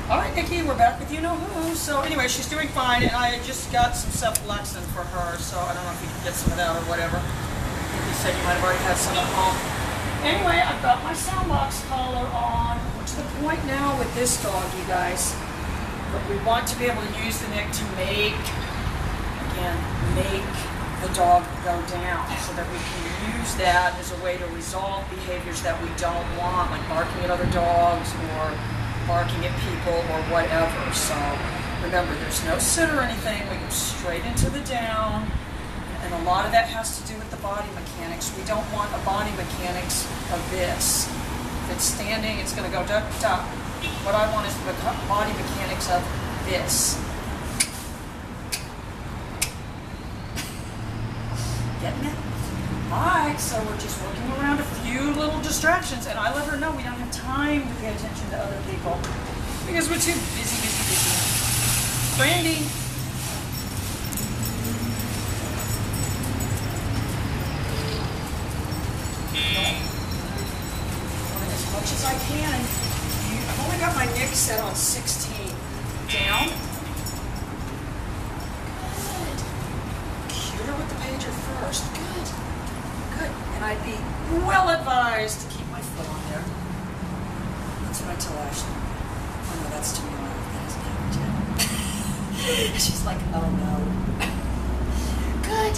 All right, Nikki, we're back with you know who. So anyway, she's doing fine, and I just got some cephalexin for her, so I don't know if you can get some of that or whatever. You said you might have already had some at home. Anyway, I've got my soundbox collar on. We're to the point now with this dog, you guys. But we want to be able to use the neck to make the dog go down so that we can use that as a way to resolve behaviors that we don't want, like barking at other dogs or barking at people or whatever. So remember, there's no sit or anything. We go straight into the down. And a lot of that has to do with the body mechanics. We don't want a body mechanics of this. If it's standing, it's going to go duck, duck. What I want is the body mechanics of this. Getting it? Alright, so we're just working around a few little distractions, and I let her know we don't have time to pay attention to other people because we're too busy. Brandy. As much as I can. I've only got my neck set on 16. Down. Good. Cue her with the pager first. Good. And I'd be well advised to keep my foot on there. That's what I tell Ashley. Oh no, that's too low. That isn't happened yet. She's like, oh no. Good.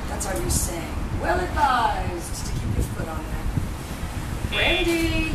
That's our new saying. Well advised to keep your foot on there. Brandy.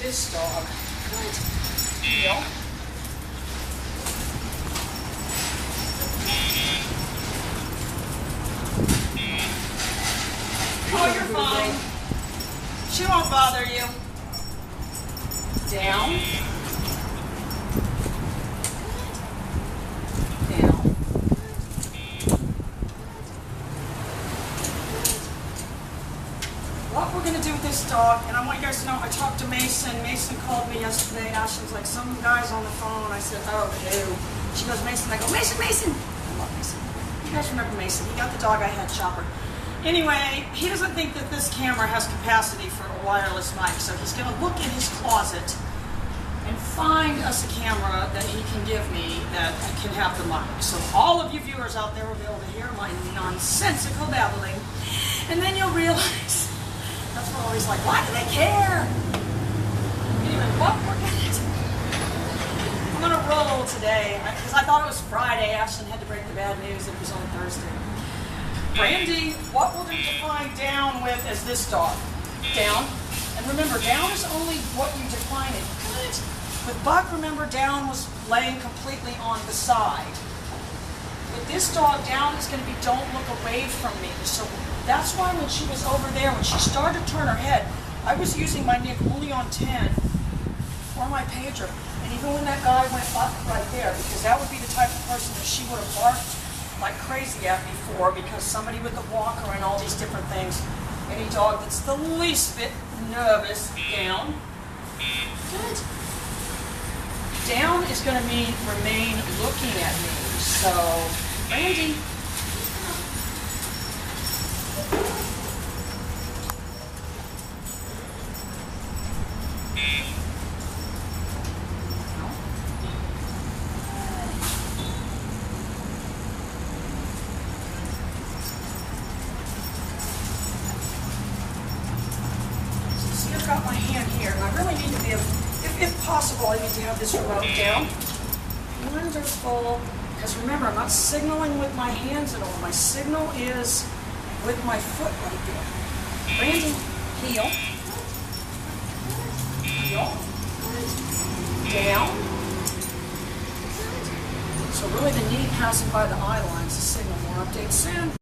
This dog. Good. Heel. Oh, you're fine. She won't bother you. Down. Down. What we're going to do with this dog, and I want you guys to know, I talked to Mason. Mason called me yesterday. Ashley was like, some guy's on the phone. I said, oh, who? She goes, Mason. I go, Mason. I love Mason. You guys remember Mason. He got the dog I had, Chopper. Anyway, he doesn't think that this camera has capacity for a wireless mic, so he's going to look in his closet and find us a camera that he can give me that can have the mic. So all of you viewers out there will be able to hear my nonsensical babbling, and then you'll realize that's what always like, why do they care? Anyway, what we're gonna do, I'm gonna roll today because I thought it was Friday. Ashton had to break the bad news. It was on Thursday. Brandy, what we're going to define down with is this dog. Down. And remember, down is only what you define it. Good. With Buck, remember, down was laying completely on the side. With this dog, down is going to be don't look away from me. So that's why when she was over there, when she started to turn her head, I was using my nick only on 10 for my pager. And even when that guy went up right there, because that would be the type of person that she would have barked like crazy at before because somebody with a walker and all these different things. Any dog that's the least bit nervous, down. Good. Down is going to mean remain looking at me. So, Brandy. See, I've got my hand here, and I really need to be able, if possible, I need to have this remote down. Wonderful. Because remember, I'm not signaling with my hands at all. My signal is with my foot right there. Brandy, heel. Heel. Down. So really the knee passing by the eye line is a signal. More updates soon.